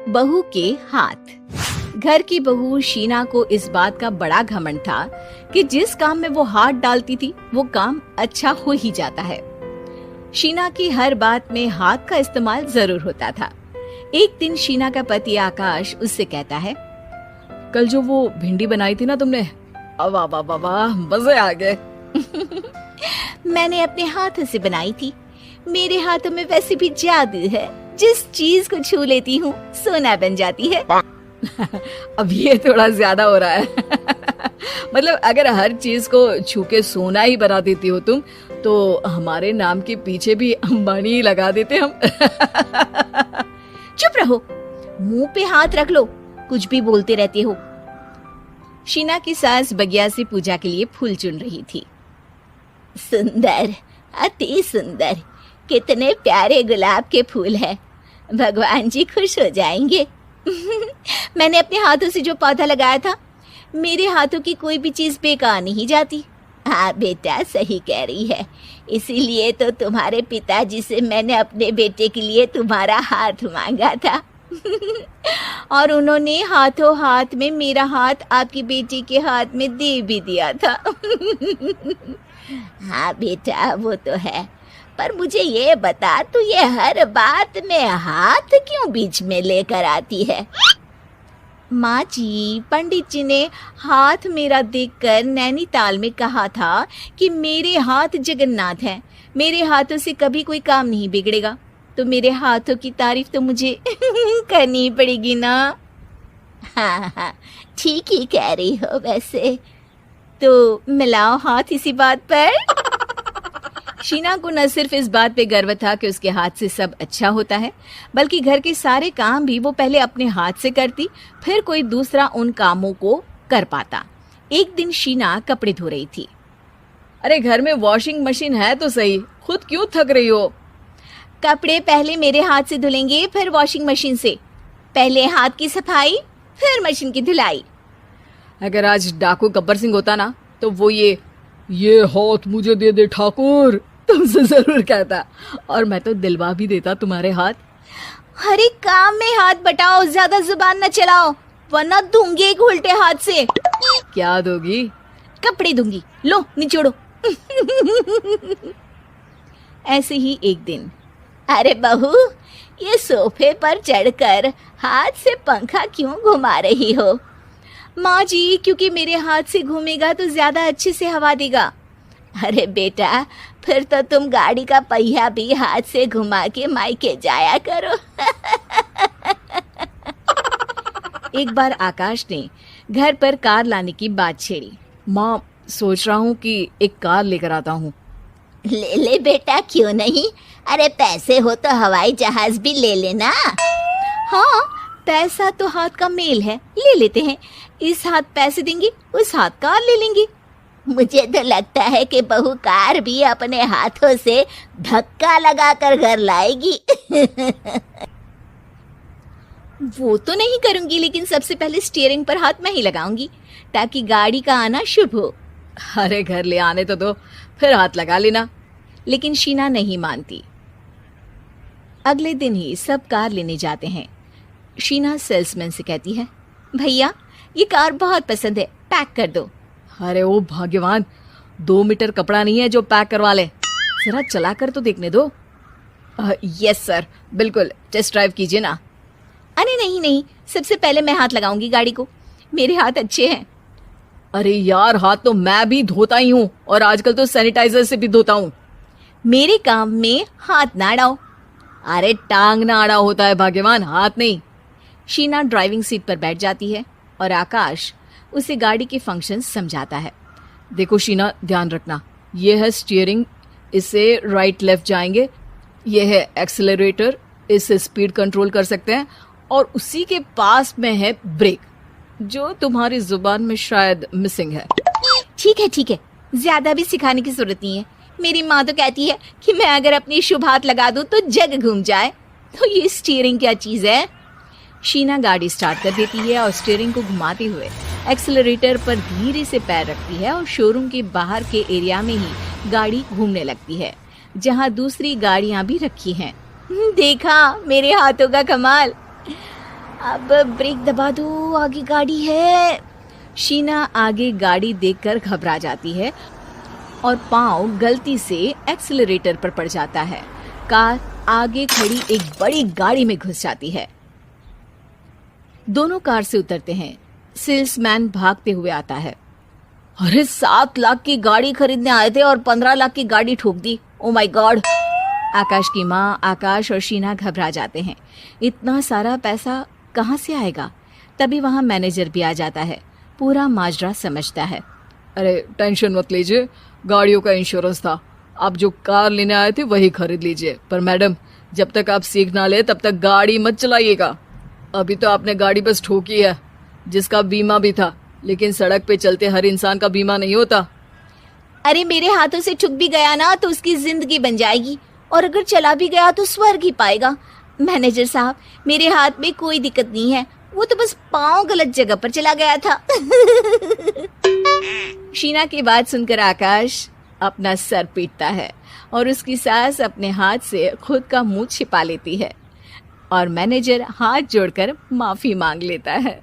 बहू के हाथ। घर की बहू शीना को इस बात का बड़ा घमंड था कि जिस काम में वो हाथ डालती थी वो काम अच्छा हो ही जाता है। शीना की हर बात में हाथ का इस्तेमाल जरूर होता था। एक दिन शीना का पति आकाश उससे कहता है, कल जो वो भिंडी बनाई थी ना तुमने, वाह वाह वाह वाह, मजे आ गए। मैंने अपने हाथों से बनाई थी। मेरे हाथों में वैसे भी जादू है, जिस चीज को छू लेती हूँ सोना बन जाती है। अब ये थोड़ा ज्यादा हो रहा है। मतलब अगर हर चीज को छू के सोना ही बना देती हो तुम, तो हमारे नाम के पीछे भी अंबानी ही लगा देते हम। चुप रहो, मुंह पे हाथ रख लो, कुछ भी बोलते रहते हो। शीना की सास बगिया से पूजा के लिए फूल चुन रही थी। सुंदर, अति सुंदर, कितने प्यारे गुलाब के फूल हैं। भगवान जी खुश हो जाएंगे। मैंने अपने हाथों से जो पौधा लगाया था, मेरे हाथों की कोई भी चीज बेकार नहीं जाती। हाँ बेटा, सही कह रही है। इसीलिए तो तुम्हारे पिताजी से मैंने अपने बेटे के लिए तुम्हारा हाथ मांगा था। और उन्होंने हाथों हाथ में मेरा हाथ आपकी बेटी के हाथ में दे भी दिया था। हाँ बेटा, वो तो है, पर मुझे ये बता, तू ये हर बात में हाथ क्यों बीच में लेकर आती है? माँ जी, पंडित जी ने हाथ मेरा देखकर नैनीताल में कहा था कि मेरे हाथ जगन्नाथ हैं, मेरे हाथों से कभी कोई काम नहीं बिगड़ेगा। तो मेरे हाथों की तारीफ तो मुझे करनी पड़ेगी ना। हाँ हाँ, ठीक ही कह रही हो वैसे। तो मिलाओ हाथ इसी बात पर। शीना को न सिर्फ इस बात पे गर्व था कि उसके हाथ से सब अच्छा होता है, बल्कि घर के सारे काम भी वो पहले अपने हाथ से करती, फिर कोई दूसरा उन कामों को कर पाता। एक दिन शीना कपड़े धो रही थी। अरे घर में वॉशिंग मशीन है तो सही, खुद क्यों थक रही हो? कपड़े पहले मेरे हाथ से धुलेंगे, फिर वॉशिंग मशीन से। पहले हाथ की सफाई, फिर मशीन की धुलाई। अगर आज डाकू गब्बर सिंह होता ना, तो वो ये हाथ मुझे दे दे ठाकुर तुमसे जरूर कहता, और मैं तो दिलवा भी देता तुम्हारे हाथ। हर एक काम में हाथ बटाओ, ज्यादा जुबान न चलाओ, वरना दूंगी एक उल्टे हाथ से। क्या दोगी? कपड़े दूंगी, लो निचोड़ो। ऐसे ही एक दिन, अरे बहू, ये सोफे पर चढ़कर हाथ से पंखा क्यों घुमा रही हो? माँ जी, क्योंकि मेरे हाथ से घूमेगा तो ज्यादा अच्छे से हवा देगा। अरे बेटा, फिर तो तुम गाड़ी का पहिया भी हाथ से घुमा के मायके जाया करो। एक बार आकाश ने घर पर कार लाने की बात छेड़ी। माँ, सोच रहा हूँ कि एक कार लेकर आता हूँ। ले ले बेटा, क्यों नहीं? अरे पैसे हो तो हवाई जहाज भी ले लेना। हाँ, पैसा तो हाथ का मेल है, ले लेते हैं। इस हाथ पैसे देंगी, उस हाथ कार ले लेंगी। मुझे तो लगता है कि बहू कार भी अपने हाथों से धक्का लगाकर घर लाएगी। वो तो नहीं करूंगी, लेकिन सबसे पहले स्टीयरिंग पर हाथ मैं ही लगाऊंगी, ताकि गाड़ी का आना शुभ हो। अरे घर ले आने तो दो, फिर हाथ लगा लेना। लेकिन शीना नहीं मानती। अगले दिन ही सब कार लेने जाते हैं। शीना सेल्समैन से कहती है, भैया ये कार बहुत पसंद है, पैक कर दो। अरे ओ भाग्यवान, 2 मीटर कपड़ा नहीं है जो पैक करवा ले, जरा चला कर तो देखने दो। यस सर, बिल्कुल, टेस्ट ड्राइव कीजिए ना। अरे नहीं नहीं, सबसे पहले मैं हाथ लगाऊंगी गाड़ी को, मेरे हाथ अच्छे हैं। अरे यार, हाथ तो मैं भी धोता ही हूँ, और आजकल तो सैनिटाइजर से भी धोता हूँ। मेरे काम में हाथ ना अड़ाओ। अरे टांग ना अड़ा होता है भाग्यवान, हाथ नहीं। शीना ड्राइविंग सीट पर बैठ जाती है और आकाश उसे गाड़ी के फंक्शन समझाता है। देखो शीना, ध्यान रखना, ये है स्टीयरिंग, इससे राइट लेफ्ट जाएंगे। ये है एक्सेलरेटर, इससे स्पीड कंट्रोल कर सकते हैं। और उसी के पास में है ब्रेक, जो तुम्हारी जुबान में शायद मिसिंग है। ठीक है, ज्यादा भी सिखाने की जरूरत नहीं है। मेरी माँ तो कहती है कि मैं अगर अपनी शुभ हाथ लगा दूं तो जग घूम जाए। तो ये स्टीयरिंग क्या चीज है? शीना गाड़ी स्टार्ट कर देती है और स्टीयरिंग को घुमाते हुए एक्सेलरेटर पर धीरे से पैर रखती है और शोरूम के बाहर के एरिया में ही गाड़ी घूमने लगती है, जहाँ दूसरी गाड़ियाँ भी रखी हैं। देखा मेरे हाथों का कमाल। अब ब्रेक दबा दो, आगे गाड़ी है। शीना आगे गाड़ी देखकर घबरा जाती है और पांव गलती से एक्सीलरेटर पर पड़ जाता है। कार आगे खड़ी एक बड़ी गाड़ी में घुस जाती है। दोनों कार से उतरते हैं। सेल्समैन भागते हुए आता है। अरे 7 लाख की गाड़ी खरीदने आए थे और 15 लाख की गाड़ी ठोक दी। Oh my God. आकाश की माँ, आकाश और शीना घबरा जाते हैं। इतना सारा पैसा कहाँ से आएगा? तभी वहां मैनेजर भी आ जाता है। पूरा माजरा समझता है। अरे टेंशन मत लीजिए, गाड़ियों का इंश्योरेंस था, आप जो कार लेने आए थे वही खरीद लीजिए। पर मैडम, जब तक आप सीख ना ले तब तक गाड़ी मत चलाइएगा। अभी तो आपने गाड़ी बस ठोकी है, जिसका बीमा भी था, लेकिन सड़क पे चलते हर इंसान का बीमा नहीं होता। अरे मेरे हाथों से छुक भी गया ना तो उसकी जिंदगी बन जाएगी, और अगर चला भी गया तो स्वर्ग ही पाएगा। मैनेजर साहब, मेरे हाथ में कोई दिक्कत नहीं है, वो तो बस पाँव गलत जगह पर चला गया था। शीना की बात सुनकर आकाश अपना सर पीटता है और उसकी सास अपने हाथ से खुद का मुंह छिपा लेती है और मैनेजर हाथ जोड़कर माफी मांग लेता है।